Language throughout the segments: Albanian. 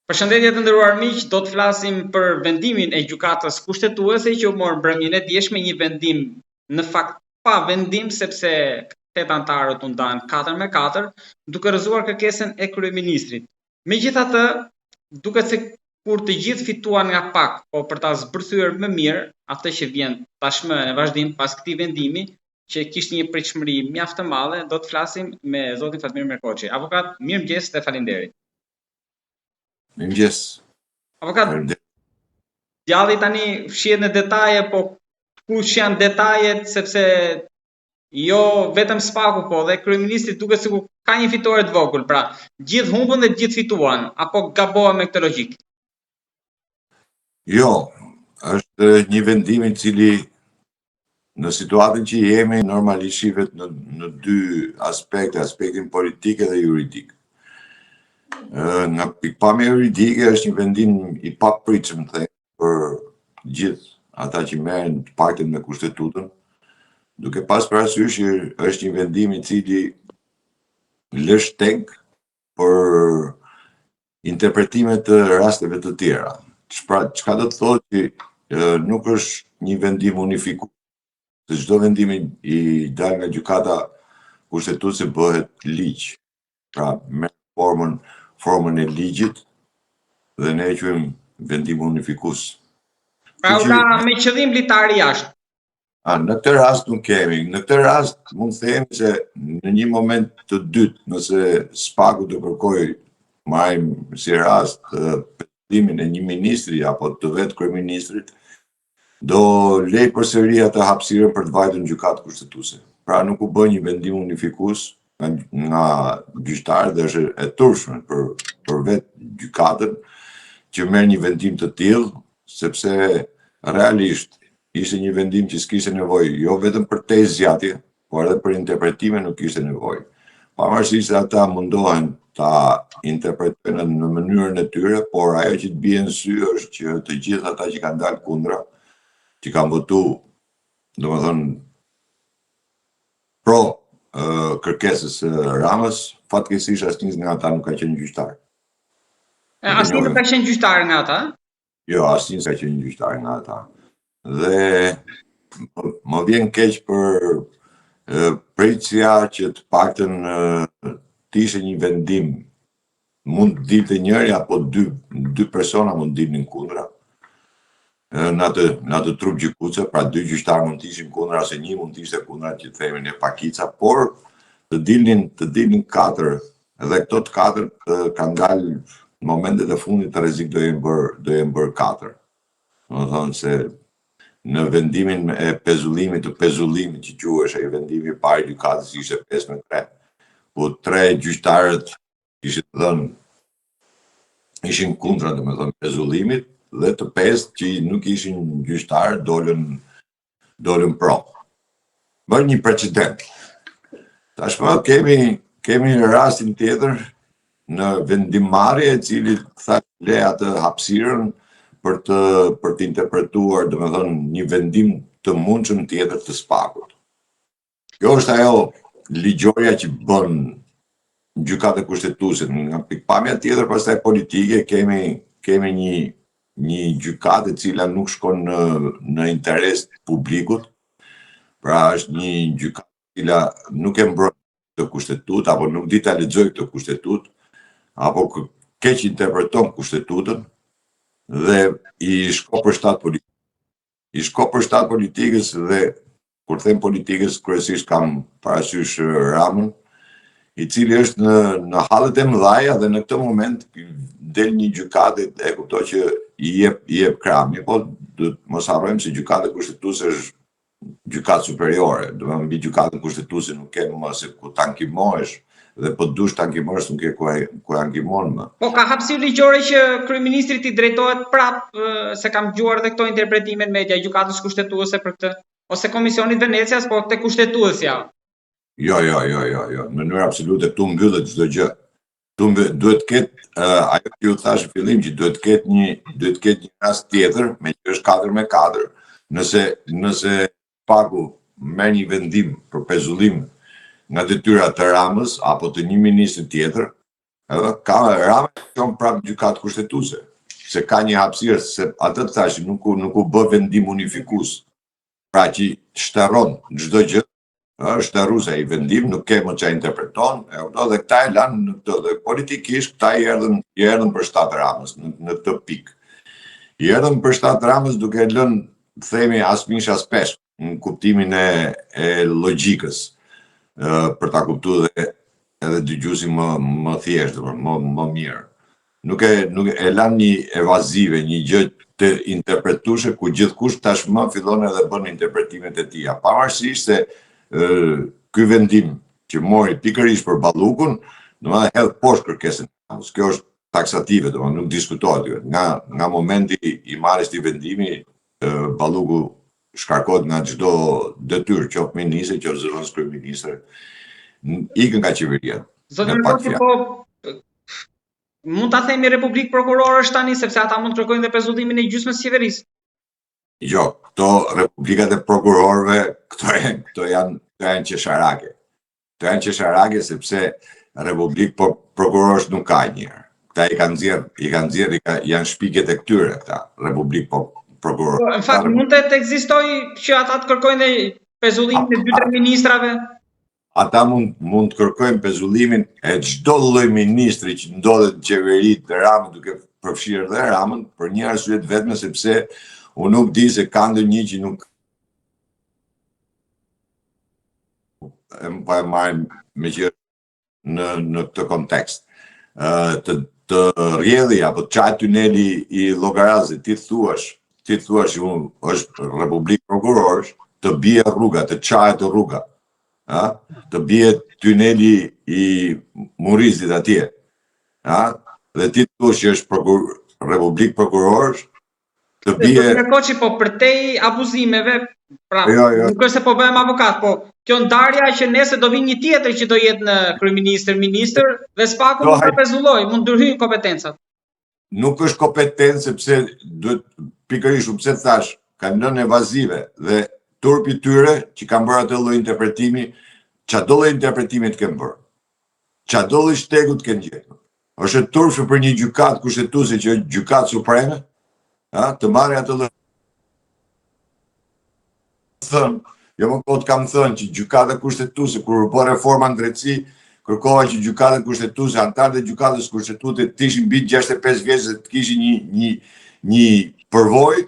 Përshëndetje të nderuar miq, do të flasim për vendimin e gjykatës kushtetuese që u mor mbrëmjen e djeshme një vendim në fakt pa vendim sepse 8 anëtarët u ndanë 4-4, duke rrëzuar kërkesën e kryeministrit. Megjithatë, duket se kur të gjithë fituan nga pak, po për ta zbërthyer më mirë atë që vjen tashmë në vazhdim pas këtij vendimi, që kishte një pritshmëri mjaft të madhe, do të flasim me zotin Fatmir Merkoçi. Avokat, mirëmëngjes dhe faleminderit. Mirëmëngjes. Avokat, djalli tani fshihet në detaje, po kush janë detajet, sepse jo vetëm spaku, po dhe kryeministri duket sikur ka një fitore të vogël, pra gjithë humbën dhe gjithë fituan, apo gabohem me këtë logjik? Jo, është një vendim i cili në situatën që jemi normalisht shihet në dy aspekte, aspektin politik dhe juridik. Nga pikpamja juridike është një vendim i papritshëm për gjithë ata që merren të paktën me kushtetutën, duke pas parasysh që është një vendim i cili lë shteg për interpretime të rasteve të tjera. Çka do të thotë që nuk është një vendim unifikuar, se çdo vendim i dal nga gjykata kushtetuese bëhet ligj. Pra me formën e ligjit dhe ne e quajmë vendim unifikues. Pra u la me qëllim litar jashtë. Në këtë rast nuk kemi. Në këtë rast mund të themi se në një moment të dytë, nëse spaku të kërkoj marrim si rast petimin e një ministri apo të vetë kryeministrit, do lej përsëri atë hapësirën për të vajtur në gjykatë kushtetuese. Pra nuk u bë një vendim unifikues nga gjyqtarët dhe është e turpshme për vetë gjykatën që merr një vendim të tillë, sepse realisht ishte një vendim që s'kishte nevojë jo vetëm për te zgjatje, por edhe për interpretime nuk kishte nevojë. Pavarësisht se ata mundohen ta interpretojnë në mënyrën e tyre, por ajo që të bie në sy është që të gjithë ata që kanë dalë kundra, që kanë votu, domethënë pro kërkesës Ramës, fatkeqësisht asnjë nga ata nuk ka qenë gjyqtar. Asnjë nuk ka qenë gjyqtar nga ata? Jo, asnjë s'ka qenë gjyqtar nga ata. Dhe më vjen keq për pritësia që të paktën të ishte një vendim, mund të dilte njëri apo dy persona mund të dilnin kundra. Në atë trup gjykuese, pra dy gjyqtarë mund të ishin kundra ose një mund të ishte kundra që themi ne pakica, por të dilnin 4 dhe këto të 4 kanë dalë në momentet e fundit të rrezik do jenë bërë 4. Domethënë se në vendimin e pezullimit që quhesh, ai vendimi i parë i gjykatës ishte 5-3. Po 3 gjyqtarët ishin kundra, domethënë pezullimit, dhe të 5 që nuk ishin gjyqtarë dolën pro. Bën një precedent. Tashmë kemi rastin tjetër në vendimmarrje e cili le atë hapësirën për të interpretuar, domethënë një vendim të mundshëm tjetër të spakut. Kjo është ajo ligjorja që bën gjykata kushtetuese. Nga pikpamja tjetër pastaj politike kemi një gjykatë e cila nuk shkon në interes të publikut, pra është një gjykatë e cila nuk e mbron këtë kushtetut, apo nuk di ta lexojë këtë kushtetut, apo keq interpreton kushtetutën dhe i shko për shtat politikës. I shko për shtat politikës dhe kur them politikës kryesisht kam parasysh Ramën, i cili është në hallet e mëdha dhe në këtë moment del një gjykatë e kuptoj që i jep krahmi, po mos harrojmë se gjykata kushtetuese është gjykatë superiore, do të mbi gjykatën kushtetuese nuk ke më se ku ta ankimohesh dhe po dush ta ankimosh nuk ke ku ankimon më. Po ka hapësirë ligjore që kryeministrit i drejtohet prap, se kam dëgjuar edhe këto interpretime në media, gjykatës kushtetuese për këtë, ose Komisionit Venecias, po te kushtetuesja. Jo, në mënyrë absolute këtu mbyllet çdo gjë. Duhet të ketë ajo që ju thash në fillim që duhet të ketë një rast tjetër, me që është 4-4. Nëse paku merr një vendim për pezullim nga detyra të Ramës apo të një ministri tjetër, Ka Rama që prapë gjykatë kushtetuese, se ka një hapësirë, se atë të thashë nuk u bë vendim unifikues, pra që shtaron çdo gjë, shtaruse ai vendim, nuk ke më çfarë interpreton, dhe këta e lanë në këtë, dhe politikisht këta i erdhën për shtatë Ramës në këtë pikë. I erdhën për shtatë Ramës duke lënë, themi, asmish as pesh, në kuptimin e logjikës, për ta kuptuar edhe dëgjuesi më thjesht, më mirë. Nuk e lanë një evazive, një gjë të interpretueshme ku gjithkush tashmë fillon edhe bën interpretimet e tija. Pavarësisht se ky vendim që mori pikërisht për Ballukun, domethënë hedh poshtë kërkesën. Kjo është taksative, domethënë nuk diskutohet. Nga momenti i marrjes të vendimi, Balluku shkarkohet nga çdo detyrë, qoftë ministri, qoftë zëvendës kryeministër, ikën nga qeveria. Zoti Rokoti, po mund ta themi Republikë Prokurorësh tani, sepse ata mund të kërkojnë dhe pezullimin e gjysmës së qeverisë. Jo, këto republikat e prokurorëve, këto janë qesharake. Këto janë qesharake sepse Republikë Prokurorësh nuk ka njëherë. Këta i kanë nxjerr, janë shpiket e këtyre këta, Republikë Prokurorëve. Në fakt, mund të ekzistojë që ata të kërkojnë dhe pezullimin e 2-3 ministrave? Ata mund të kërkojnë pezullimin e çdo lloj ministri që ndodhet në qeveri të Ramës, duke përfshirë dhe Ramën, për një arsye të vetme, sepse unë nuk di se ka ndonjë që nuk e marrim me që në këtë kontekst. Të rrjedhi apo të çaj tuneli i Llogarazit, ti thuash është Republikë Prokurorësh, të bie rruga, të çajet rruga. Të bie tuneli i Murizit atje. Dhe ti thua që është Republikë Prokurorësh, të bie... Koçi, po përtej abuzimeve, pra, nuk është se po bëhem avokat, po kjo ndarja që nese do vinë një tjetër që do jetë në kryeministër, dhe s'paku mund të pezulloj, mund ndërhyjnë kompetencat. Nuk është kompetencë, sepse pikërisht pse thash, kanë lënë evazive dhe turpi tyre që kanë bërë atë lloj interpretimi, çdo lloj interpretimi të kenë bërë. Çdo lloj shtegu të kenë gjetur. Është turpshëm për një gjykatë kushtetuese që është gjykatë supreme, të marrë atë lloj. Jo më kot kam thënë që gjykata kushtetuese kur bë reforma në drejtësi, kërkova që gjykata kushtetuese, anëtarët e gjykatës kushtetuese të ishin mbi 65 vjeç dhe të kishin një përvojë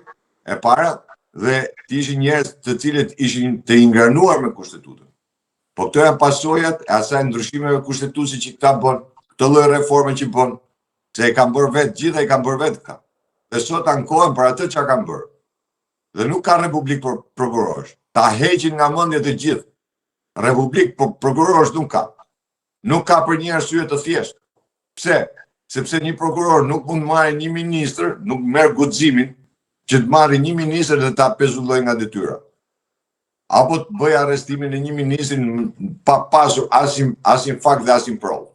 e para, dhe të ishin njerëz të cilët ishin të ingranuar me kushtetutën. Po këto janë pasojat e asaj ndryshimeve kushtetuese që këta bën, këtë lloj reforme që bën, se e kanë bërë vetë, gjithë e kanë bërë vetë këta. Dhe sot ankohen për atë që kanë bërë. Dhe nuk ka Republikë Prokurorësh. Ta heqin nga mendje të gjithë. Republikë Prokurorësh nuk ka. Nuk ka për një arsye të thjeshtë. Pse? Sepse një prokuror nuk mund marrë një ministër, nuk merr guximin që të marrë një ministër dhe ta pezulloj nga detyra. Apo të bëj arrestimin e një ministri pa pasur asim fakt dhe asim provë.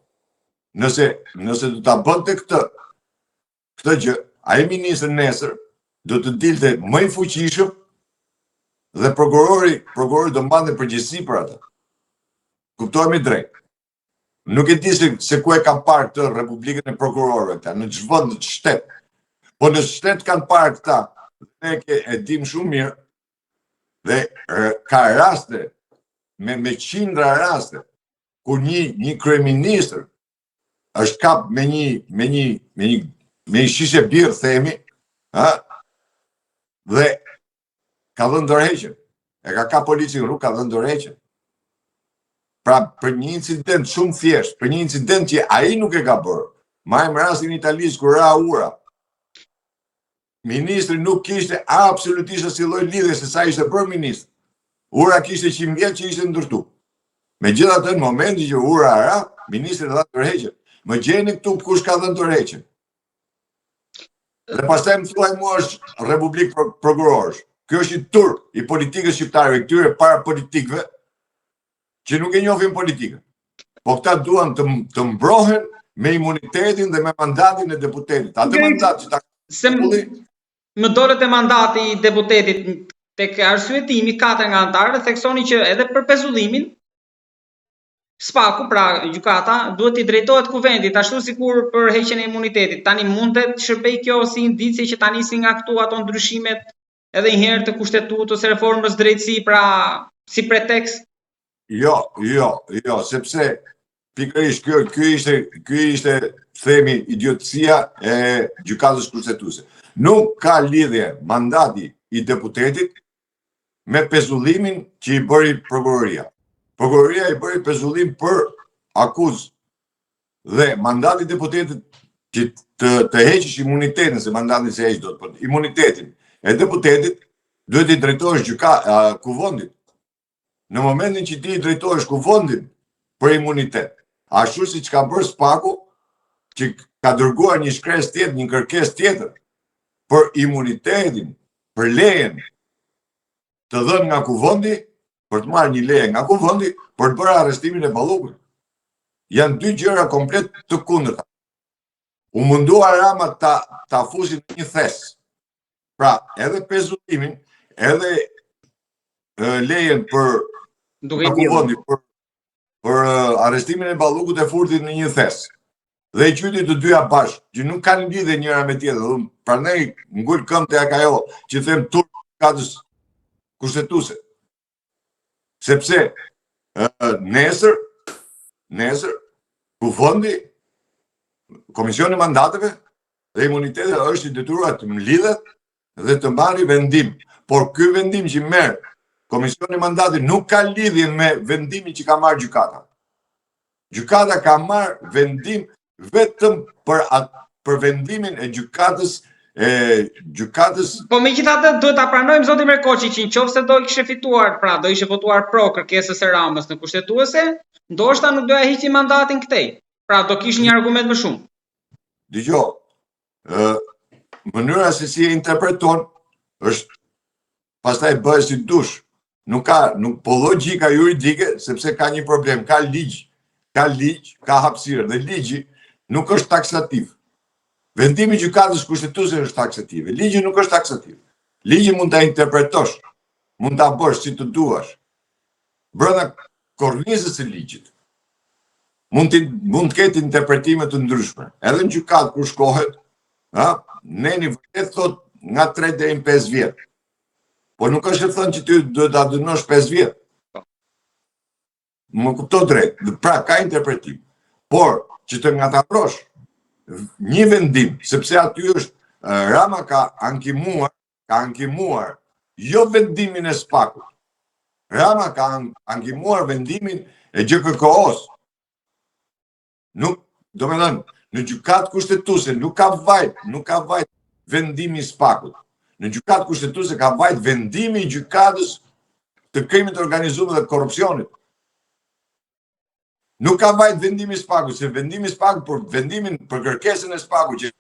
Nëse do ta bënte këtë gjë, ai ministër nesër do të dilte më i fuqishëm dhe prokurori do mbante përgjegjësi për atë. Kuptohemi drejt. Nuk e di se ku e kanë parë këtë Republikën e Prokurorëve këta, në ç'vend të shtet. Po në shtet kanë parë këta, ne e dim shumë mirë, dhe ka raste, me qindra raste, ku një kryeministër është kap me një shishe birë, themi, dhe ka dhënë dorëheqjen. E ka kap polici në rrugë, ka dhënë dorëheqjen. Pra, për një incident shumë thjesht, për një incident që ai nuk e ka bërë. Marrim rastin në Itali kur ra ura. Ministri nuk kishte absolutisht asnjë lloj lidhje se sa ishte bërë ministri. Ura kishte 100 vjet që ishte ndërtu. Megjithatë, në momentin që ura ra, ministri dha dorëheqjen. Më gjeni këtu kush ka dhënë dorëheqjen. Dhe pastaj më thuaj mua është Republikë Prokurorësh. Kjo është i turp i politikës shqiptare, këtyre para politikëve që nuk e njohin politikën. Po këta duan të mbrohen me imunitetin dhe me mandatin e deputetit. Atë mandat që ta më dolet e mandati i deputetit tek arsyetimi 4 nga anëtarët theksoni që edhe për pezullimin Spaku, pra gjykata, duhet t'i drejtohet kuvendit, ashtu sikur për heqjen e imunitetit. Tani mund të shërbej kjo si indicie që tani si nga këtu ato ndryshimet edhe një herë të kushtetutës, reformës drejtësi, pra si pretekst? Jo, sepse pikërisht ky ishte themi idiotësia e gjykatës kushtetuese. Nuk ka lidhje mandati i deputetit me pezullimin që i bëri prokuroria. Prokuroria i bëri pezullim për akuzë dhe mandati i deputetit që të heqish imunitetin, se mandati se heq dot, por imunitetin e deputetit duhet i drejtohesh kuvendit. Në momentin që ti i drejtohesh kuvendit për imunitet, ashtu siç ka bërë Spaku, që ka dërguar një shkresë tjetër, një kërkesë tjetër për imunitetin, për lejen të dhënë nga kuvendi, për të marrë një leje nga kuvendi për të bërë arrestimin e Ballukut. Janë dy gjëra komplet të kundërta. U mundua Rama ta fusi në një thes. Pra, edhe pezullimin, edhe lejen për kuvendi për arrestimin e Ballukut e furti në një thes. Dhe i qyti të dyja bashkë, që nuk kanë lidhje njëra me tjetër. Prandaj ngul këmbë tek ajo që them turp gjykatës kushtetuese. Sepse nesër kuvendi, Komisioni i Mandateve dhe Imunitetit është i detyruar të mlidhet dhe të marrë vendim. Por ky vendim që merr Komisioni i Mandatit nuk ka lidhje me vendimin që ka marrë gjykata. Gjykata ka marrë vendim vetëm për vendimin e gjykatës. Po megjithatë duhet ta pranojmë zoti Merkoçi që nëse do kishte fituar, pra do ishte votuar pro kërkesës së Ramës në kushtetuese, ndoshta nuk doja hiqi mandatin këtej. Pra do kishte një argument më shumë. Dgjoj. Mënyra se si e interpreton është pastaj bëhet si dush. Nuk po logjika juridike, sepse ka një problem, ka ligj, ka hapësirë dhe ligji nuk është taksativ. Vendimi i gjykatës kushtetuese është taksativ. Ligji nuk është taksativ. Ligji mund ta interpretosh, mund ta bësh si të duash. Brenda kornizës së ligjit mund të ketë interpretime të ndryshme. Edhe në gjykatë kur shkohet, neni vërtet thot nga 3 deri në 5 vjet. Po nuk është e thënë që ty duhet ta dënosh 5 vjet. Më kupto drejt. Pra ka interpretim. Por që të ngatarrosh një vendim, sepse aty është Rama ka ankimuar jo vendimin e Spakut. Rama ka ankimuar vendimin e GKK-s. Do me thënë, në gjykatë kushtetuese nuk ka vajt vendimi i Spakut. Në gjykatë kushtetuese ka vajt vendimi i gjykatës të krimit të organizuar dhe korrupsionit. Nuk ka vajt vendimi i Spakut, se vendimi i Spakut për vendimin për kërkesën e Spakut që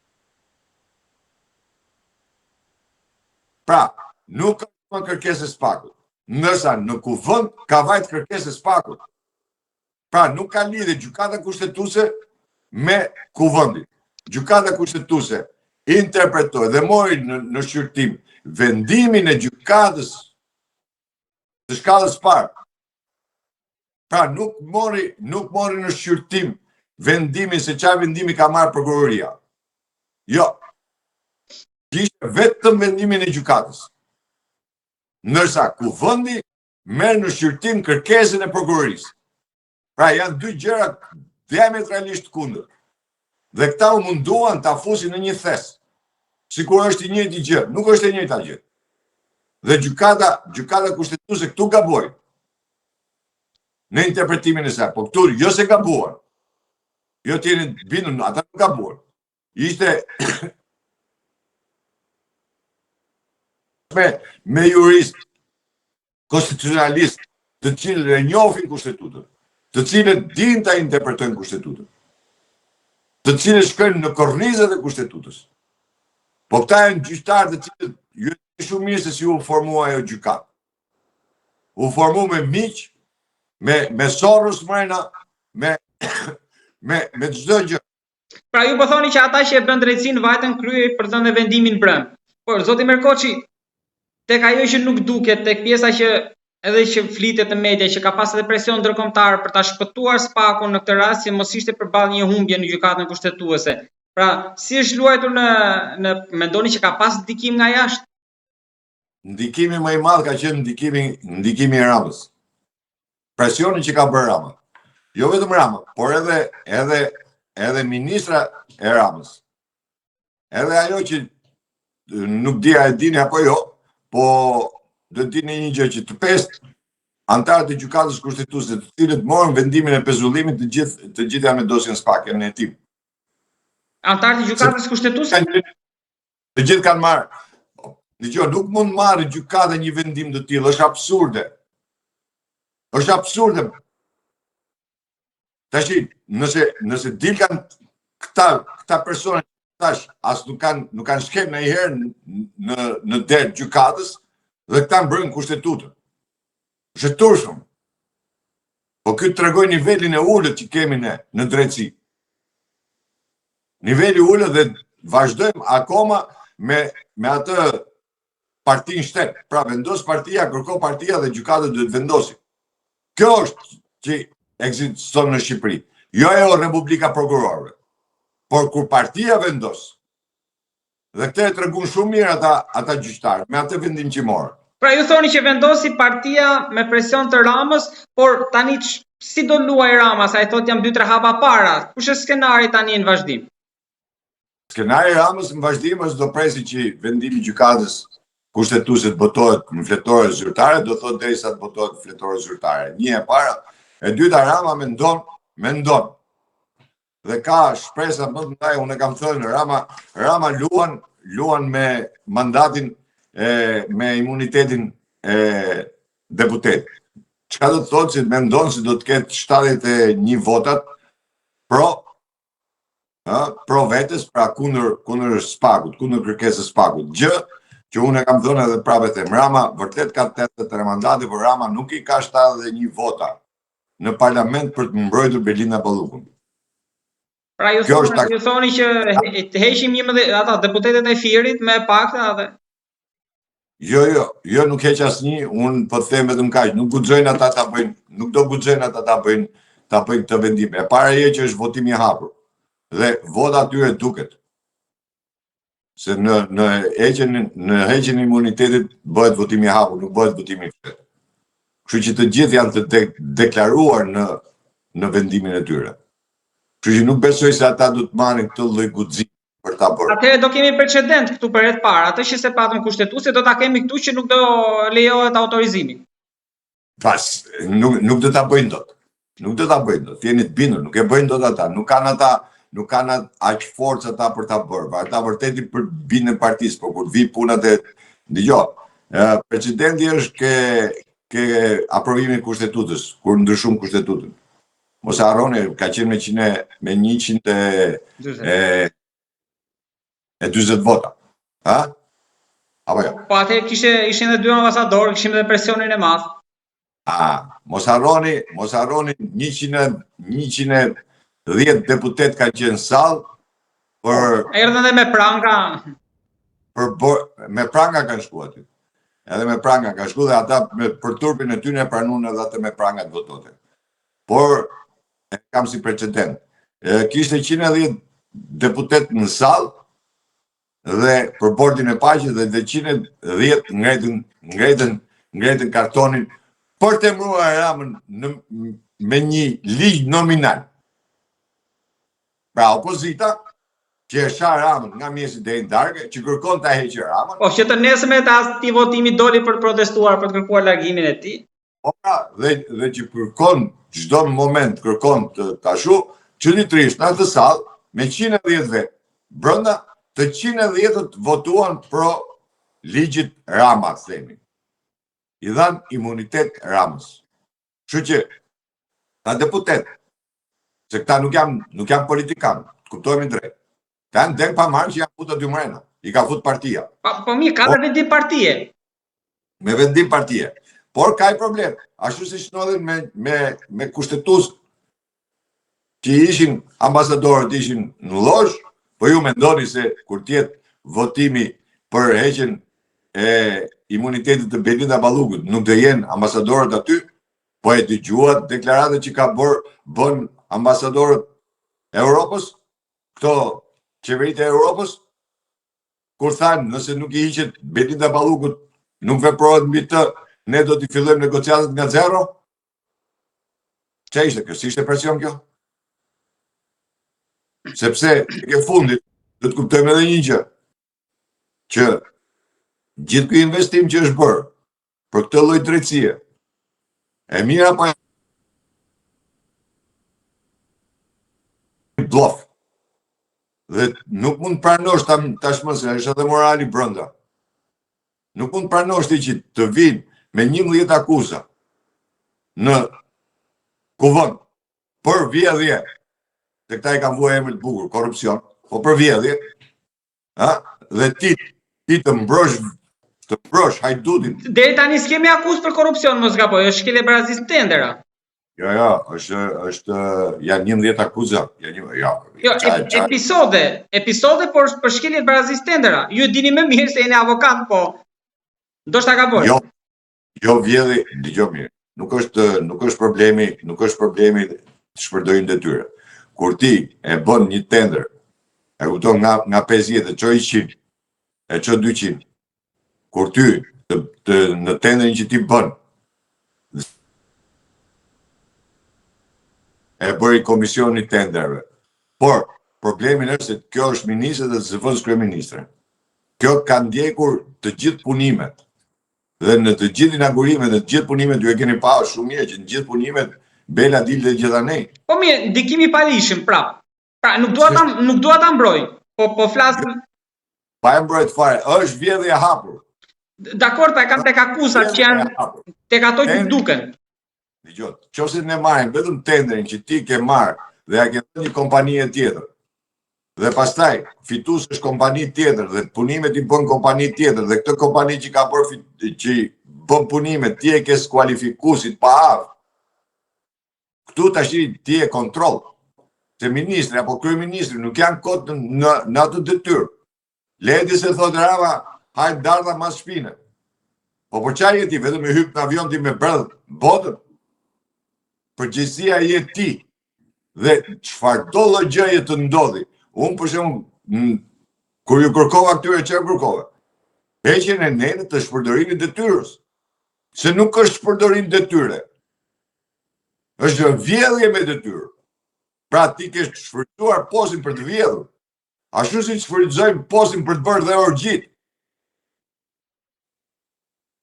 pra, nuk ka kërkesë e Spakut. Ndërsa në kuvend ka vajt kërkesë e Spakut. Pra, nuk ka lidhje gjykata kushtetuese me kuvendin. Gjykata kushtetuese interpretoi dhe mori në shqyrtim vendimin e gjykatës të shkallës parë. Pra, nuk mori në shqyrtim vendimin se çfarë vendimi ka marrë prokuroria. Jo. Ishte vetëm vendimin e gjykatës. Ndërsa kuvendi merr në shqyrtim kërkesën e prokurorisë. Pra janë dy gjëra diametralisht kundër. Dhe këta u munduan ta fusin në një thes. Sikur është i njëjti gjë, nuk është e njëjta gjë. Dhe gjykata kushtetuese këtu gaboi. Në interpretimin e saj, po këtu jo se gabuar. Jo t'jeni bindur, ata nuk gabuar. Ishte me jurist konstitucionalist të cilët e njohin kushtetutën, të cilët dinë ta interpretojnë kushtetutën, të cilët shkojnë në kornizat e kushtetutës. Po këta janë gjyqtarë të cilët ju e shumë mirë se si u formua ajo gjykatë. U formu me miq, me Soros mrena, me çdo gjë. Pra ju po thoni që ata që e bën drejtësinë vajtën krye për dhënë vendimin brëm. Por zoti Merkoçi, tek ajo që nuk duket, tek pjesa që edhe që flitet në media që ka pas edhe presion ndërkombëtar për ta shpëtuar SPAK-un në këtë rast që mos ishte përballë një humbje në gjykatën kushtetuese. Pra, si është luajtur në mendoni që ka pas ndikim nga jashtë? Ndikimi më i madh ka qenë ndikimi i Ramës. Presioni që ka bërë Rama. Jo vetëm Rama, por edhe ministra e Ramës. Edhe ajo që nuk dia e dini apo jo, po do të dini një gjë që të pestë antarët e gjykatës kushtetuese, të cilët morën vendimin e pezullimit, të gjithë janë me dosjen SPAK, janë në hetim. Antarët e gjykatës kushtetuese? Të gjithë kanë marrë. Dgjoj, nuk mund marrë gjykata një vendim të tillë, është absurde. Është absurde. Tash, nëse dilkan këta persona tash as nuk kanë shkem ndonjëherë në derë gjykatës dhe këta mbrojnë kushtetutën. Është e turshëm. Po këtë tregoj nivelin e ulët që kemi ne në drejtësi. Niveli ulët dhe vazhdojmë akoma me atë partinë shtet. Pra vendos partia, kërko partia dhe gjykata duhet vendosi. Kjo është që ekziston në Shqipëri. Jo ajo Republika Prokurorëve. Por kur partia vendos, dhe këtë e tregun shumë mirë ata gjyqtarë, me atë vendim që morën. Pra ju thoni që vendosi partia me presion të Ramës, por tani si do luaj Rama, sa i thot jam 2-3 hapa para. Kush është skenari tani në vazhdim? Skenari Ramës në vazhdim është do presi që vendimi i gjykatës kushtetuese të botohet në fletore zyrtare, do thotë derisa të botohet në fletore zyrtare. Një e para, e dyta Rama mendon. Dhe ka shpresa më të mëdha, unë kam thënë Rama luan me mandatin me imunitetin e deputetit. Çka do të thotë që mendon se do të ketë 71 votat pro vetes, pra kundër SPAK-ut, kundër kërkesës SPAK-ut. Gjë që unë kam thënë edhe prapë them, Rama vërtet ka 83 mandate, por Rama nuk i ka 71 vota në parlament për të mbrojtur Belinda Ballukun. Pra ju thoni që të heqim ata deputetët e Firit me pakta dhe... Jo, nuk heq asnjë, unë po them vetëm kaq, nuk guxojnë ata ta bëjnë, nuk do guxojnë ata ta bëjnë këtë vendim. E para që është votimi i hapur. Dhe vota atyre duket. Se në heqjen e imunitetit bëhet votimi i hapur, nuk bëhet votimi i fshehtë. Kështu që të gjithë janë të deklaruar në vendimin e tyre. Kështu që nuk besoj se ata do të marrin këtë lloj guximi për ta bërë. Atëherë do kemi precedent këtu për herë të parë. Atë që se patëm kushtetuese do ta kemi këtu që nuk do lejohet autorizimi. Pas, nuk do ta bëjnë dot. Nuk do ta bëjnë dot. Jeni të bindur, nuk e bëjnë dot ata. Nuk kanë aq forcë ata për ta bërë. Ata vërtet për bindën partisë, por kur vi punat e dëgjoj. Precedenti është ke aprovimin e kushtetutës, kur ndryshon kushtetutën. Mos harroni, ka qenë me 140 vota. Ha? Apo jo? Po atëherë ishin edhe 2 ambasadorë, kishim edhe presionin e madh. Mos harroni 110 deputet kanë qenë sallë për... Erdhën edhe me pranga. Me pranga kanë shku aty. Edhe me pranga kanë shku dhe ata për turpin e tyre pranuan edhe atë me pranga të votote. Por kam si precedent. Kishte 110 deputet në sallë dhe për bordin e paqes dhe 110 ngretën kartonin për të mbruar Ramën me një ligj nominal. Pra opozita që e shar Ramën nga mjesi deri në darkë, që kërkon ta heqë Ramën. Po që të nesërme ati votimi doli për të protestuar, për të kërkuar largimin e tij. Po pra, dhe që kërkon çdo moment kërkon ta shu, çuditërisht në atë sallë me 110 vet. Brenda të 110-t votuan pro ligjit Rama, themi. I dhan imunitet Ramës. Kështu që ta deputet, se këta nuk janë politikanë, kuptojmë drejt. Ta janë del pa marrë që janë futur aty mrena. I ka fut partia. Po mirë, ka dhe vendim partie. Me vendim partie. Por ka i problem. Ashtu si shnodhin me kushtetues që ishin ambasadorët, ishin në lozhë, po ju mendoni se kur tjetë votimi për heqjen imunitetit të Belinda Ballugut nuk do jenë ambasadorët aty, po e dëgjuat deklaratën që ka bën ambasadorët e Europës, këto qeveritë e Europës, kur thanë nëse nuk i hiqet Belinda Ballugut, nuk veprohet mbi të, ne do t'i fillojmë negociatat nga zero. Çfarë ishte kjo? Si ishte presion kjo? Sepse e fundit do të kuptojmë edhe një gjë, që gjithë ky investim që është bërë për këtë lloj drejtësie, e mira pa bluff. Dhe nuk mund pranosh tashmë se është edhe morali brenda. Nuk mund pranosh ti që të vinë me 11 akuza në kuvend për vjedhje. Te këta i kanë vuar emrin të bukur, korrupsion, po për vjedhje, dhe ti të mbrosh hajdutin. Deri tani s'kemi akuzë për korrupsion, mos gaboj, është shkelje barazisë tendera. Jo, janë 11 akuza. Episode për shkelje barazisë tendera. Ju dini më mirë se jeni avokat, po ndoshta gaboj. Jo vjedhje, dëgjoj mirë. Nuk është problemi të shpërdorim detyra. Kur ti e bën një tender, e kupton nga 50 e çoj 100, e çoj 200. Kur ty në tenderin që ti bën, e bëri komisioni tenderve. Por problemi është se kjo është ministre dhe zëvendës kryeministre. Kjo ka ndjekur të gjithë punimet. Dhe në të gjithë inaugurimet dhe të gjithë punimet ju e keni parë shumë mirë që në gjithë punimet Bela dilë dhe gjithanej. Po mirë, ndikimi i palishëm prap. Pra nuk dua ta mbroj. Po flasim. Pa e mbrojt fare, është vjedhje e hapur. Dakor, pa e kam tek akuzat që janë tek ato që duken. Dëgjoj, nëse ne marrim vetëm tenderin që ti ke marrë dhe ja ke dhënë një kompani tjetër. Dhe pastaj fitues është kompani tjetër dhe punimet i bën kompani tjetër dhe këtë kompani që ka bërë që bën punimet ti e ke skualifikuesit pa ardhur. Këtu tash ti e kontroll. Se ministri apo kryeministri nuk janë kot në atë detyrë. Ledi se thotë Rama, hajtë dardha mas shpine. Po për çfarë je ti vetëm e hyp në avion ti me brëdh botën? Përgjegjësia je ti. Dhe çfarë do lloj gjëje të ndodhi. Unë për shembull kur ju kërkova këtyre çfarë kërkova? Heqjen e nenit të shpërdorimit detyrës. Se nuk është shpërdorim detyre. Është vjedhje me detyrë. Pra ti ke shfrytzuar postin për të vjedhur. Ashtu si shfrytëzojmë postin për të bërë dhe orgjit.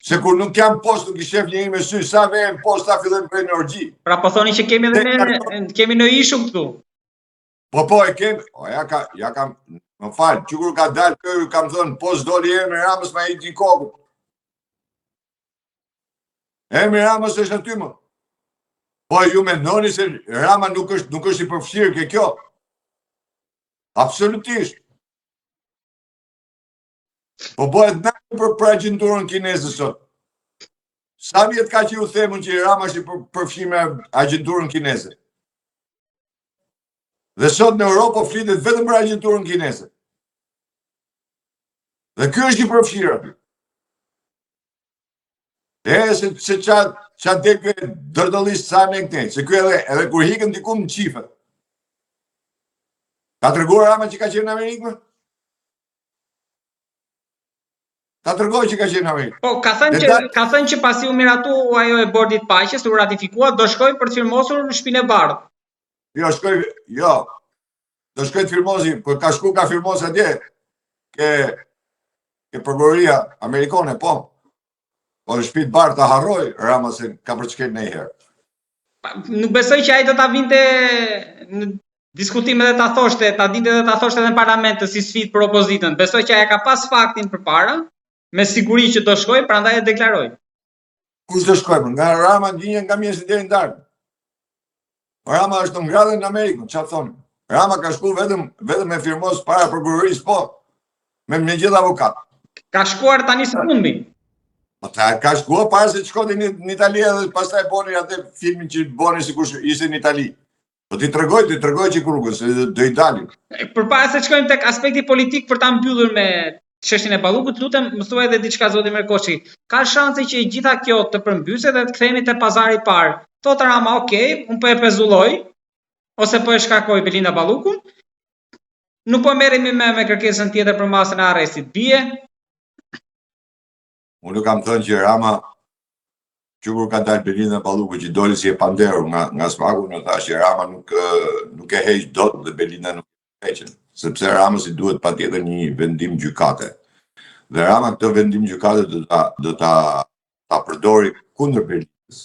Se kur nuk jam post nuk i shef njëri me sy, sa vjen post ta fillojmë bëjmë në orgji. Pra po thoni që kemi edhe ne kemi në ishu këtu. Po e kemi. Ja kam më fal, çukur ka dalë këy kam thënë post doli emri Ramës ma i di kokën. Emri Ramës është aty më. Po ju mendoni se Rama nuk është i përfshirë ke kjo? Absolutisht. Po bëhet ndaj për agjenturën kineze sot. Sa vjet ka që ju themun që Rama është i përfshirë me agjenturën kineze? Dhe sot në Europë flitet vetëm për agjenturën kineze. Dhe ky është i përfshirë aty. Se qa dekve dërdëllisht sa në këtej, se kjo edhe kur hikën diku në qifët. Ka të rëgurë Rama që ka qenë në Amerikë? Ta tërgoj që ka qenë në Amerikë. Po, ka thënë që pasi u miratu ajo e bordit paqes, u ratifikua, do shkoj për të firmosur në Shtëpinë e Bardhë. Do shkoj të firmosi, për ka firmos atje, ke prokuroria amerikane, po. Po në Shtëpi të Bardhë ta harroj Rama se ka përçket ndonjëherë. Nuk besoj që ai do ta vinte në diskutim edhe ta dinte edhe ta thoshte edhe në parlament si sfidë për opozitën. Besoj që ai ka pas faktin përpara, me siguri që do shkoj, prandaj e deklaroj. Kush do shkoj? Nga Rama ndjenjë nga mjesi deri në darkë. Rama është në ngradhën në Amerikën, çfarë thonë? Rama ka shku vetëm me firmos para prokurorisë, po, me gjithë avokat. Ka shkuar tani së fundmi. Po ka shkuar para se të shkote në Itali dhe pastaj boni atë filmin që boni sikur ishte në Itali. Po ti tregoj që rrugës, se do i dalin. Përpara se të shkojmë tek aspekti politik për ta mbyllur me çështjen e Ballukut, lutem më thuaj edhe diçka zoti Merkoçi. Ka shanse që e gjitha kjo të përmbyset dhe të kthehemi te pazari i parë. Thot Rama, okay, un po e pezulloj ose po e shkarkoj Belinda Ballukun. Nuk po merremi me kërkesën tjetër për masën e arrestit. Bie. Unë nuk kam thënë që Rama që kur ka dalë Belinda Balluku që doli si e panderur nga smaku, në thash që Rama nuk e heq dot dhe Belinda nuk e heqen, sepse Rama si duhet patjetër një vendim gjykate. Dhe Rama këtë vendim gjykate do ta përdori kundër Belindës.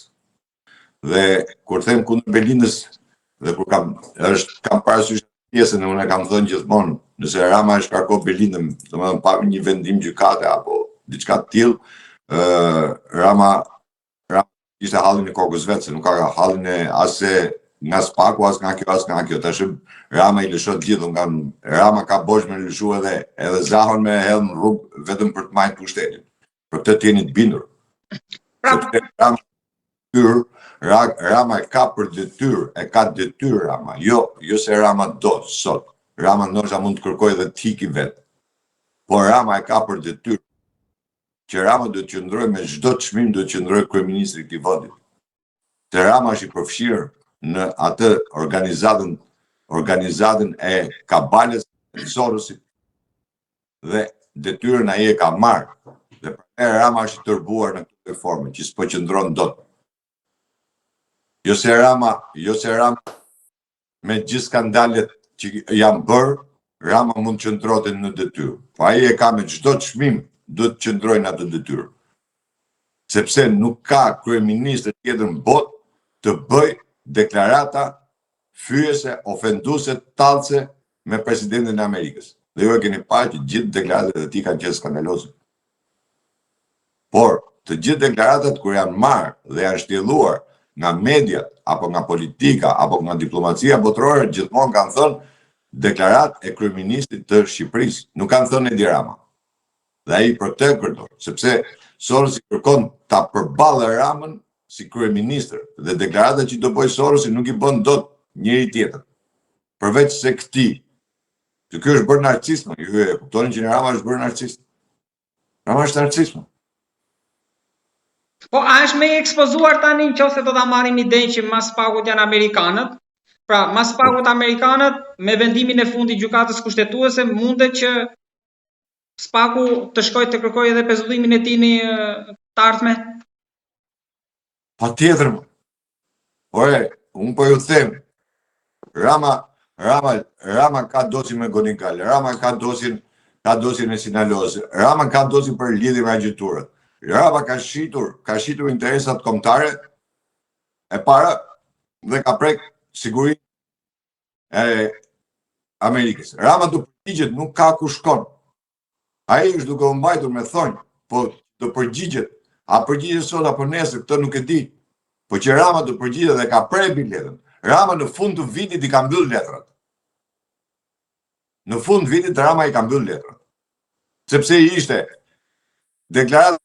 Dhe kur them kundër Belindës dhe kur kam parasysh pjesën unë e kam thënë gjithmonë, nëse Rama e shkarkon Belindën, domethënë pa një vendim gjykate apo diçka të tillë, Rama ishte hallin e kokës vetë, se nuk ka hallin e ase nga spaku, as nga kjo. Tash Rama i lëshon gjithë, Rama ka bosh me lëshu edhe Zahon me helm rrugë vetëm për të majtë pushtetin. Për këtë t'jeni të bindur. Sepse Rama e ka për detyrë, Rama. Jo se Rama do sot. Rama ndoshta mund të kërkojë dhe të hiki vetë. Por Rama e ka për detyrë që Rama do të qëndrojë me çdo çmim, do të qëndrojë kryeministri i këtij vendi. Se Rama është i përfshirë në atë organizatën e kabales e Sorosit dhe detyrën ai e ka marrë. Dhe prandaj Rama është i tërbuar në këtë formë që s'po qëndron dot. Jo se Rama me gjithë skandalet që janë bërë, Rama mund të qëndrote në detyrë. Po ai e ka me çdo çmim do të qëndrojnë atë detyrë. Sepse nuk ka kryeministër tjetër në botë të bëj deklarata fyese, ofenduese, tallëse me presidentin e Amerikës. Dhe ju e keni parë që gjithë deklaratat e tij kanë qenë skandaloze. Por të gjithë deklaratat kur janë marrë dhe janë shtjelluar nga mediat, apo nga politika, apo nga diplomacia botërore, gjithmonë kanë thënë deklarat e kryeministit të Shqipërisë. Nuk kanë thënë Edi Rama. Dhe ai për këtë kërdor, sepse Sorosi kërkon ta përballë Ramën si kryeministër dhe deklaratat që do bëjë Sorosi nuk i bën dot njëri tjetër. Përveç se këtij. Që ky është bërë narcisme, ju e kuptoni që Rama është bërë narcist. Rama është narcisme. Po a është me ekspozuar tani nëse do ta marrim idenë që mas pagut janë amerikanët? Pra, mas pagut amerikanët me vendimin e fundit gjykatës kushtetuese mundet që Spaku të shkojë të kërkojë edhe pezullimin e tij në të ardhme? Patjetër. Unë po ju them, Rama ka dosin me Gonikal, Rama ka dosin e Sinaloz, Rama ka dosin për lidhje me agjenturët. Rama ka shitur interesat kombëtare e para dhe ka prek sigurinë e Amerikës. Rama do përgjigjet, nuk ka ku shkon. Ai është duke u mbajtur me thonjë, po do përgjigjet. A përgjigjet sot apo nesër, këtë nuk e di. Po që Rama do përgjigjet dhe ka prej biletën. Rama në fund të vitit i ka mbyll letrat. Në fund të vitit Rama i ka mbyll letrat. Sepse i ishte deklaratë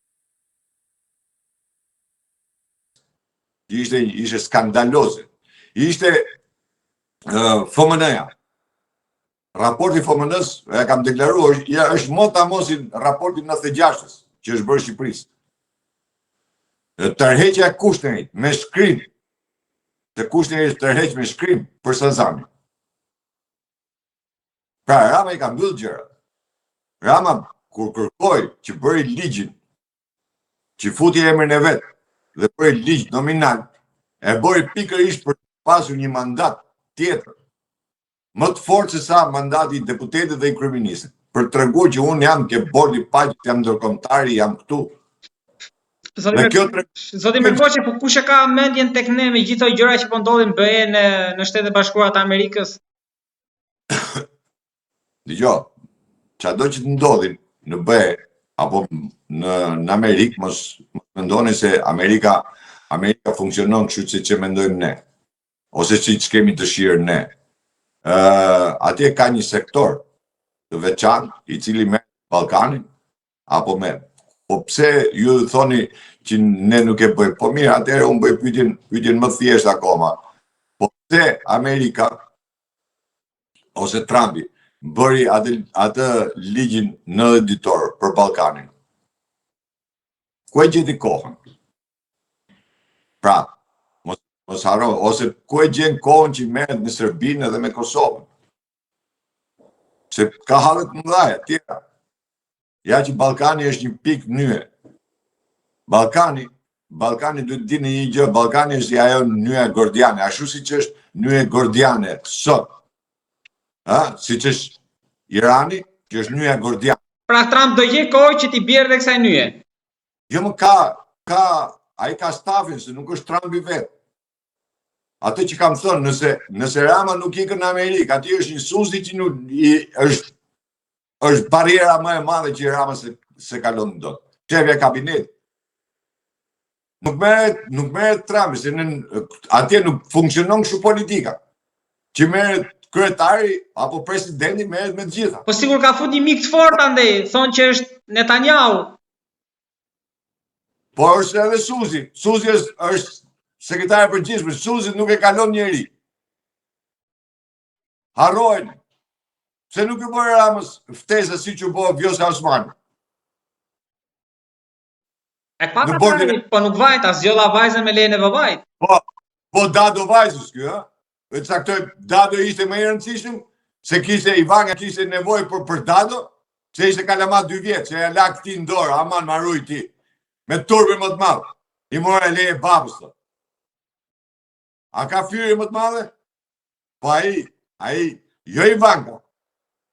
ishte skandaloze. Ishte FMN-ja. Raporti FMN-s, e kam deklaruar, është mos i raporti 96-s, që është bërë Shqipërisë. Tërheqja e Kushnerit me shkrim. Të Kushnerit tërheq me shkrim për Sazanin. Pra Rama i ka mbyll gjërat. Rama kur kërkoi që bëri ligjin, që futi emrin e vet dhe bëri ligj nominal, e bëri pikërisht për të pasur një mandat tjetër më të fortë se sa mandati i deputetit dhe i kryeministit, për të treguar që unë jam ke bordi paqë, jam ndërkombëtari, jam këtu. Zoti Merkoçi, po kush e ka mendjen tek ne me gjithë ato gjëra që po ndodhin BE në Shtetet Bashkuara të Amerikës? Dgjoj, çado që të ndodhin në BE apo në Amerikë, mos mendoni se Amerika funksionon kështu siç e mendojmë ne, ose siç kemi dëshirë ne. Atje ka një sektor të veçantë i cili merr Ballkanin apo me. Po pse ju thoni që ne nuk e bëjmë? Po mirë, atëherë unë bëj pyetjen më thjesht akoma. Po pse Amerika ose Trumpi bëri atë ligjin 90 ditor për Ballkanin. Ku e gjeti kohën? Pra, mos haro, ose ku e gjen kohën që merret me Serbinë edhe me Kosovën? Se ka hallet mëdha tjera. Ja që Ballkani është një pikë nyje. Ballkani duhet dini një gjë, Ballkani është ajo nyja gordiane, ashtu siç është nyja gordiane sot. Siç është Irani, që është nyja gordiane. Pra Trump do jek kohë që ti bjerë dhe kësaj nyje. Jo më ai ka stafin, se nuk është Trumpi vetë. Atë që kam thënë, nëse Rama nuk ikën në Amerikë, aty është një suzi që është bariera më e madhe që Rama se kalon dot. Shefja e kabinetit. Nuk merret Trumpi, se atje nuk funksionon kështu politika. Që merret kryetari apo presidenti merret me të gjitha. Po sigur ka fut një mik të fortë andej, thonë që është Netanyahu. Po është edhe Suzi. Suzi është sekretari i përgjithshëm. Suzi nuk e kalon njeri. Harrojnë. Se nuk u bëri Ramës ftesë siç u bë Vjosa Osmani. E pak po nuk vajta, zgjodha vajzën me lejen e babait. Po Dado vajzës ky, ha? E caktoj, Dado ishte më i rëndësishëm, se Ivanga kishte nevojë për Dado, se ishte kalamat 2 vjeç, se ja la këtij në dorë, aman maruj ti. Me turbin më të madh. I mora leje babës. A ka fyri më të madhe? Po ai jo Ivanga.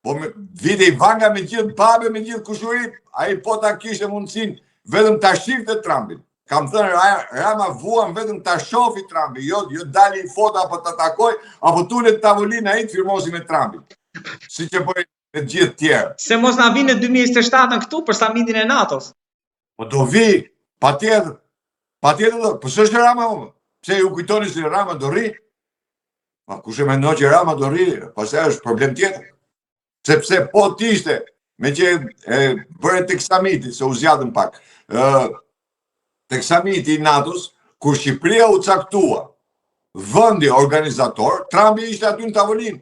Po vite Ivanga me gjithë babe, me gjithë kushuri, ai po ta kishte mundësinë vetëm ta shifte Trumpin. Kam thënë Rama vuan vetëm ta shofi Trumpin, jo dali në foto apo ta takoj, apo tulet tavolinë ai të firmosi me Trumpin. Siç e bëri me gjithë tjerë. Se mos na vinë në 2027 këtu për samitin e NATO-s. Po do vi, patjetër. Patjetër do. Po s'është Rama më. Pse ju kujtoni se Rama do rri? Ma kush e mendon që Rama do rri? Pastaj është problem tjetër. Sepse po t'ishte me që bëre tek samiti, se u zjatën pak. Tek samiti i NATO-s, kur Shqipëria u caktua vendi organizator, Trumpi ishte aty në tavolinë.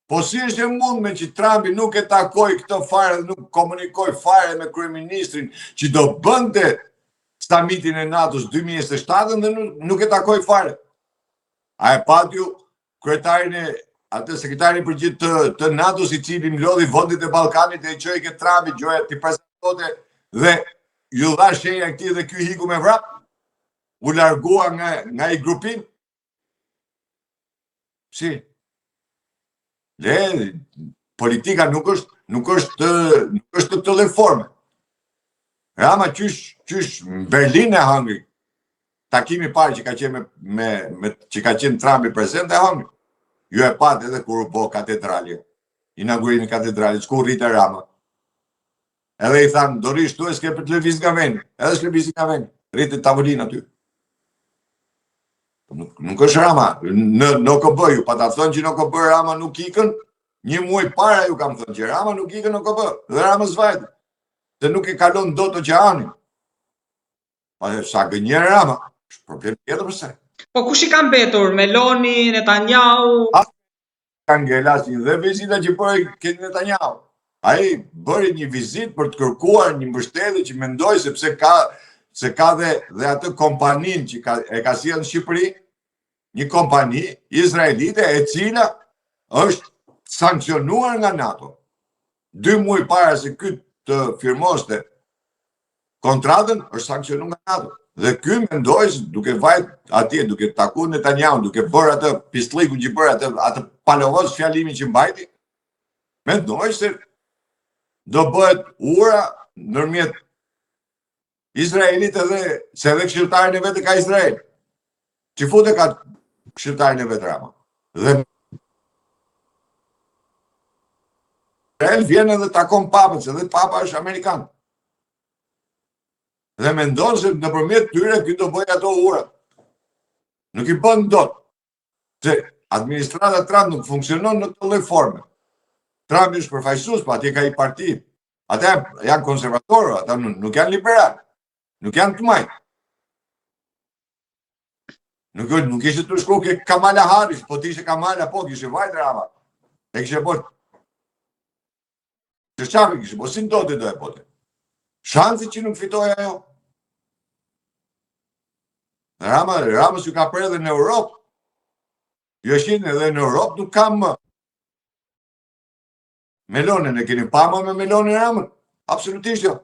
Po si është e mundme që Trumpi nuk e takoi këtë fare, nuk komunikoi fare me kryeministrin që do bënte samitin e NATO-s 2027 dhe nuk e takoi fare. A e pati ju kryetarin sekretarin përgjithë të NATO-s i cili mlodhi vendit e Ballkanit e çoi ke Trumpi, gjoja ti prezantote dhe ju dha shenja këtij dhe ky hiku me vrap, u largua nga i grupim. Si? Politika nuk është të këto forme. Rama qysh në Berlin e hëngri. Takimi parë që ka qenë Trumpi prezent e hëngri. Ju e pat edhe kur u bë katedrali. Inaugurimin e katedralit, ku rritë Rama. Edhe i thanë, do rish tu e s'ke për të lëviz nga veni. Edhe s'lëviz nga veni. Rritë tavolin aty. Nuk është Rama. Në OKB ju, pa ta thonë që në OKB Rama nuk ikën, një muaj para ju kam thënë që Rama nuk ikën në OKB. Dhe Rama s'vajtë. Se nuk e kalon do të oqeanin. Pa sa gënjer Rama, është problem tjetër përse. Po kush i ka mbetur? Meloni, Netanyahu? Angela si dhe vizita që bëri ke Netanyahu. Ai bëri një vizitë për të kërkuar një mbështetje që mendoj sepse ka dhe atë kompaninë që e ka sjellë në Shqipëri, një kompani izraelite e cila është sankcionuar nga NATO. 2 muaj para se ky të firmoste kontratën, është sankcionuar nga NATO. Dhe ky mendoj se duke vajt atje, duke takuar Netanyahu, duke bërë atë pislliku që bërë atë palovos fjalimin që mbajti, mendoj se do bëhet ura ndërmjet Izraelit edhe se edhe këshilltarin e vetë ka Izrael. Që fute ka këshilltarin e vetë Rama. Dhe Izrael vjen edhe takon papën, se edhe papa është Amerikan. Dhe mendon se nëpërmjet tyre ky do bëj ato urat. Nuk i bën dot. Se administrata Trump nuk funksionon në të lloj forme. Trump është përfaqësues, po atje ka i parti. Ata janë konservatorë, ata nuk janë liberal. Nuk janë të majtë. Nuk ishte të shku ke Kamala Harris, po t'ishe Kamala, po kishe vajtë Rama. E kishe bërë Që qafi kishim, o si ndodhi do e pote. Shansi që nuk fitoj ajo. Ramës ju ka për edhe në Europë. Jo shqinë edhe në Europë nuk kam më. Melonin e keni pa më me Melonin Ramën? Absolutisht jo.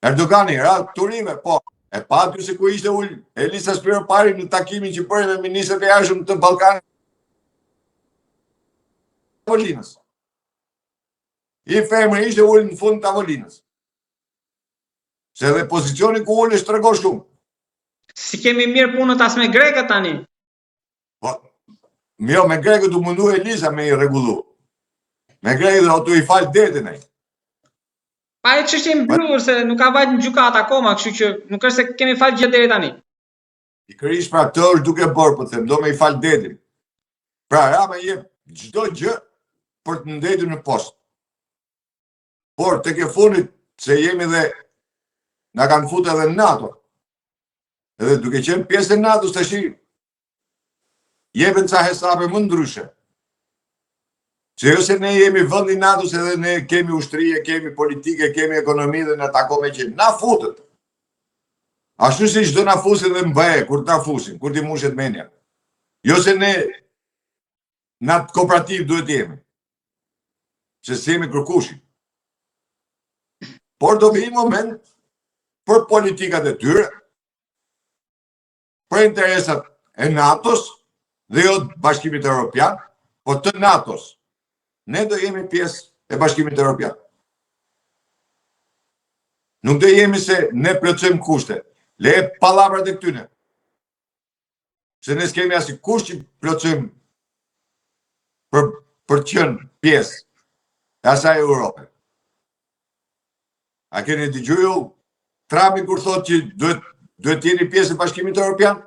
Erdogani, turime, po. E pa ty se ku ishte ullë Elisa Spiropari në takimin që bëri me ministrët e jashtëm të Ballkanit tavolinës. I femër ishte ullë në fund tavolinës. Se dhe pozicioni ku ullë është tregon shumë. Si kemi mirë punët as me grekët tani? Po, jo, me grekët u mundu Elisa me i rregullu. Me grekët do t'u i falë detin ai. Pa e çështje mbyllur se nuk ka vajt në gjykatë akoma, kështu që nuk është se kemi falë gjë deri tani. I kërish pra të është duke bërë, po them, do me i falë detin. Pra, Rama jep çdo gjë për të ndetur në post. Por, tek e fundit, se jemi dhe na kanë futur edhe në NATO. Edhe duke qenë pjesë e NATO-s tash jepen ca hesape më ndryshe. Se jo se ne jemi vënd i NATO-s edhe ne kemi ushtrije, kemi politike, kemi ekonomi dhe në takome që na futët. Ashtu si çdo na fusin dhe MBE, kur ta fusin, kur ti mushet menja. Jo se ne në atë kooperativ duhet jemi. Se jemi kërkushi. Por do vi moment për politikat e tyre, për interesat e NATO-s dhe jo Bashkimit Evropian, po të NATO-s. Ne do jemi pjesë e Bashkimit Evropian. Nuk do jemi se ne plotësojmë kushte. Le pallavrat e këtyne. Se ne s'kemi asnjë kusht që plotësojmë për të qenë pjesë e asaj Europe. A keni dëgjuar ju Trumpi kur thotë që duhet të jeni pjesë e Bashkimit Evropian?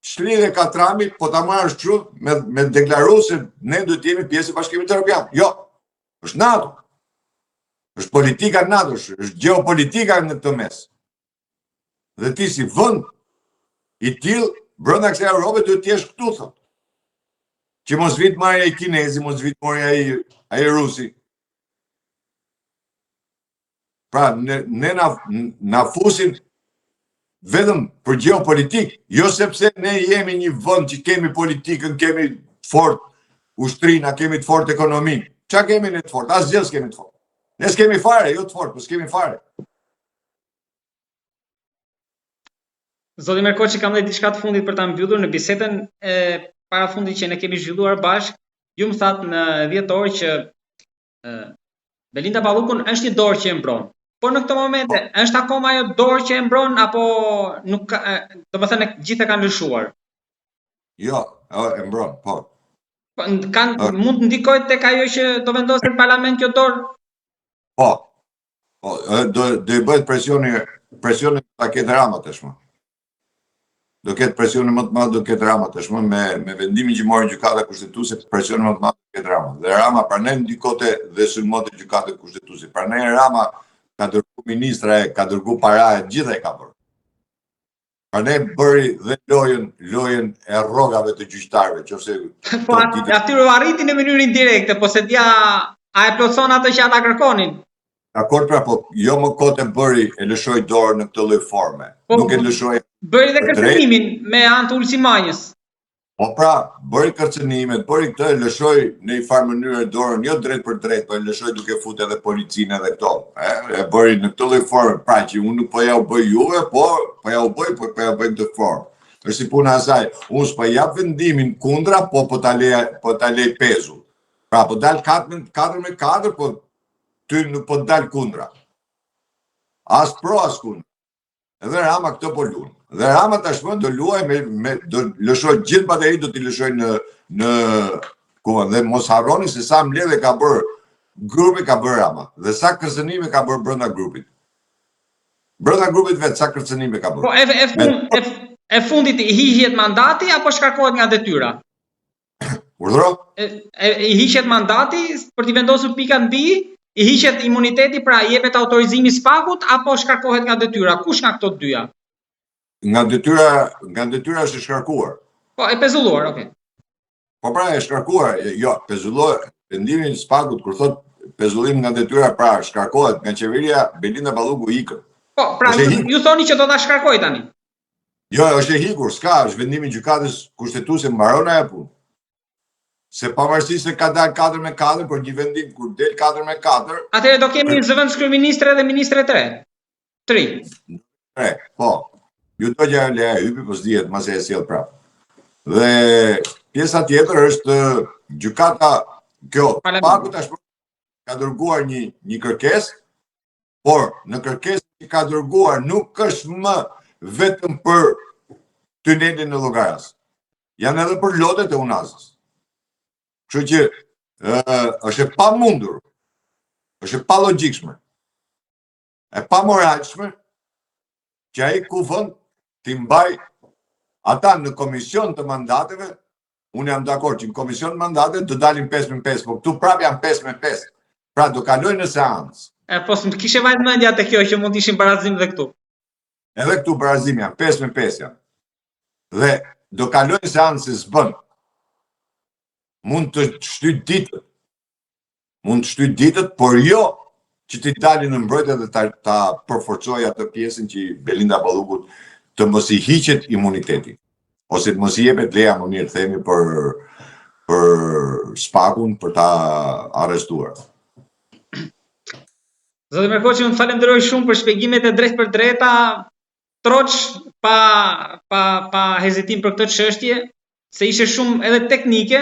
Ç'lidhje ka Trumpi, po ta marrësh kështu me deklaruar se ne duhet të jemi pjesë e Bashkimit Evropian. Jo, është NATO. Është politika e NATO-s, është gjeopolitika në këtë mes. Dhe ti si vend i tillë brenda kësaj Europe duhet të jesh këtu thotë. Që mos vit marrja i kinezi, mos vit marrja ai rusi. Pra, ne na fusin vetëm për geopolitik, jo sepse ne jemi një vend që kemi politikën, kemi të fort ushtrina, kemi të fort ekonominë. Qa kemi ne të fort? Asgjë s'kemi të fort. Ne s'kemi fare, jo të fort, po s'kemi fare. Zoti Merkoçi, kam dhe diçka të fundit për ta mbyllur në bisedën e para fundit që ne kemi zhvilluar bashkë. Ju më thatë në 10 orë që Belinda Ballukun është një dorë që e mbron. Por në këtë momente, është akoma ajo dorë që e mbron apo nuk ka, domethënë gjithë e kanë lëshuar? Jo, e mbron, po. Mund të ndikojë tek ajo që do vendosë në parlament kjo dorë? Po. Po, do i bëhet presioni ta ketë Rama tashmë. Do ketë presioni më të madh do ketë Rama tashmë me vendimin që mori gjykata kushtetuese, presioni më të madh do ketë Rama. Dhe Rama pranoi ndikote dhe sulmonte gjykatën kushtetuese. Pranoi Rama ka dërgu ministra, ka dërgu para, gjitha e ka bërë. Pra ne bëri dhe lojën e rrogave të gjyqtarëve, qofse po atyre u arriti në mënyrë indirekte, po se dia a e plotson atë që ata kërkonin. Dakor, pra, po jo më kote bëri e lëshoi dorë në këtë lloj forme. Nuk e lëshoi. Bëri dhe kërcënimin me anë të Ulsi Manjës. Po pra, bëri kërcënimet, bëri këtë, e lëshoi në një farë mënyrë dorën, jo drejt për drejt, po e lëshoi duke futur edhe policinë edhe këto. E bëri në këtë lloj forme, pra që unë nuk po ja u bëj juve, po ja u bëj në këtë formë. Është si puna asaj, unë s'po jap vendimin kundra, po ta lej pezu. Pra, po dal 4-4, po ty nuk po dal kundra. As pro, as kundra. Edhe Rama këtë po luan. Dhe Rama tashmë do luaj do lëshoj gjithë baterit, do t'i lëshoj në kuën. Dhe mos harroni se sa mbledhje ka bërë grupi, ka bërë Rama. Dhe sa kërcënime ka bërë brenda grupit. Brenda grupit vetë sa kërcënime ka bërë. Po e fundit i hiqet mandati apo shkarkohet nga detyra? Urdhëro? I hiqet mandati për t'i vendosur pikat mbi, i hiqet imuniteti, pra i jepet autorizimi SPAK-ut apo shkarkohet nga detyra? Kush nga këto dyja? Nga detyra është shkarkuar. Po, e pezulluar, okay. Po pra e shkarkuar, jo, pezulluar, vendimin e SPAK-ut kur thot pezullim nga detyra pra shkarkohet nga qeveria, Belinda Balluku ikën. Po, pra ju thoni që do ta shkarkoj tani. Jo, është e hikur, s'ka, është vendimi i gjykatës kushtetuese, mbaron ajo punë. Se pavarësisht se ka dalë 4-4, por një vendim kur del 4-4, atëherë do kemi zëvendës kryeministre dhe ministre të re. 3. Po. Ju do që le hypi, po s'dihet, mas e sjell prapë. Dhe pjesa tjetër është gjykata, kjo paku tashmë ka dërguar një kërkesë, por në kërkesën që ka dërguar nuk është më vetëm për tunelin e Llogaras. Janë edhe për lotet e Unazës. Kështu që është e pamundur, është e palogjikshme, e pamoralshme që ai kufën t'i mbaj ata në komision të mandateve. Unë jam dakord që në komision të mandateve të dalin 5-5, po këtu prap janë 5-5. Pra do kalojnë në seancë. Po s'm kishe vajt mendja te kjo që mund të ishin barazim dhe këtu. Edhe këtu barazim janë 5-5 janë. Dhe do kalojnë seancë se s'bën. Mund të shtyt ditët, por jo që t'i dalin në mbrojtje dhe ta përforcojë atë pjesën që Belinda Balluku të mos i hiqet imuniteti, ose të mos i jepet leja më mirë themi për Spakun për ta arrestuar. Zoti Merkoçi, unë falenderoj shumë për shpjegimet e drejtë për drejta, troç pa hezitim për këtë çështje, se ishte shumë edhe teknike,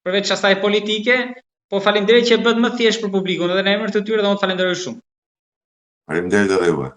përveç asaj politike, po faleminderit që bëhet më thjesht për publikun, edhe në emër të tyre dhe unë falenderoj shumë. Faleminderit edhe juve.